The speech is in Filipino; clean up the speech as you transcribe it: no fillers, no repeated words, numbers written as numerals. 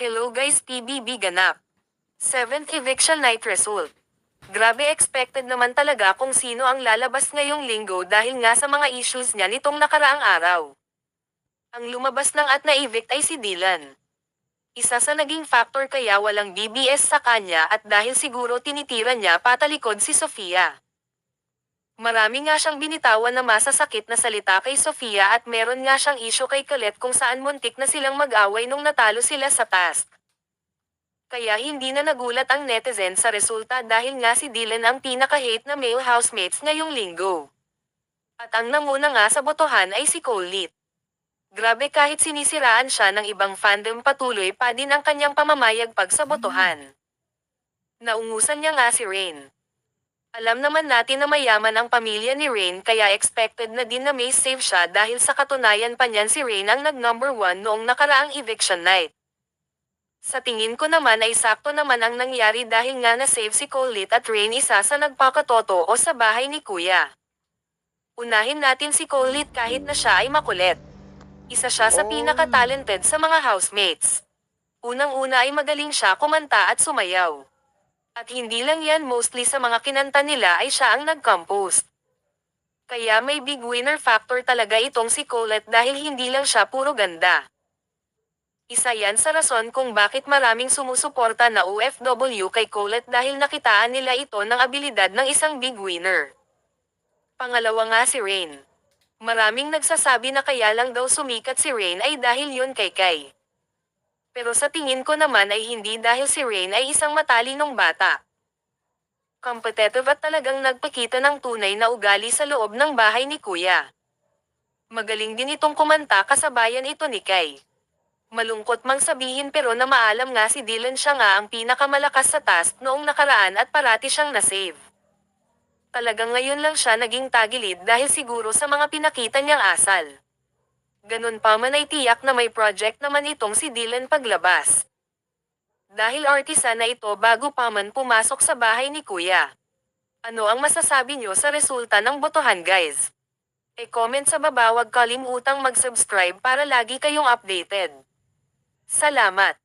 Hello guys, PBB ganap. 7th eviction night result. Grabe, expected naman talaga kung sino ang lalabas ngayong linggo dahil nga sa mga issues niya nitong nakaraang araw. Ang lumabas ng at na-evict ay si Dylan. Isa sa naging factor kaya walang BBS sa kanya at dahil siguro tinitira niya patalikod si Sofia. Marami nga siyang binitawan na masasakit na salita kay Sofia at meron nga siyang issue kay Colette kung saan muntik na silang mag-away nung natalo sila sa task. Kaya hindi na nagulat ang netizen sa resulta dahil nga si Dylan ang pinaka-hate na male housemates ngayong linggo. At ang nanguna nga sa botohan ay si Colette. Grabe, kahit sinisiraan siya ng ibang fandom, patuloy pa din ang kanyang pamamayagpag sa botohan. Naungusan niya nga si Rain. Alam naman natin na mayaman ang pamilya ni Rain kaya expected na din na may save siya dahil sa katunayan pa niyan si Rain ang nag-number 1 noong nakaraang eviction night. Sa tingin ko naman ay sakto naman ang nangyari dahil nga na-save si Colette at Rain, isa sa nagpakatotoo sa bahay ni Kuya. Unahin natin si Colette kahit na siya ay makulit. Isa siya sa pinaka-talented sa mga housemates. Unang-una ay magaling siya kumanta at sumayaw. At hindi lang yan, mostly sa mga kinanta nila ay siya ang nag-compose. Kaya may big winner factor talaga itong si Colette dahil hindi lang siya puro ganda. Isa yan sa rason kung bakit maraming sumusuporta na OFW kay Colette dahil nakitaan nila ito ng abilidad ng isang big winner. Pangalawa nga si Rain. Maraming nagsasabi na kaya lang daw sumikat si Rain ay dahil yun kay Kai. Pero sa tingin ko naman ay hindi dahil si Rain ay isang matalinong bata. Competitive at talagang nagpakita ng tunay na ugali sa loob ng bahay ni Kuya. Magaling din itong kumanta, kasabayan ito ni Kai. Malungkot mang sabihin pero na maalam nga si Dylan, siya nga ang pinakamalakas sa task noong nakaraan at parati siyang na-save. Talagang ngayon lang siya naging tagilid dahil siguro sa mga pinakita niyang asal. Ganun pa man ay tiyak na may project naman itong si Dylan paglabas. Dahil artista na ito bago pa man pumasok sa bahay ni Kuya. Ano ang masasabi nyo sa resulta ng botohan, guys? E-comment sa baba, huwag kalimutang mag-subscribe para lagi kayong updated. Salamat!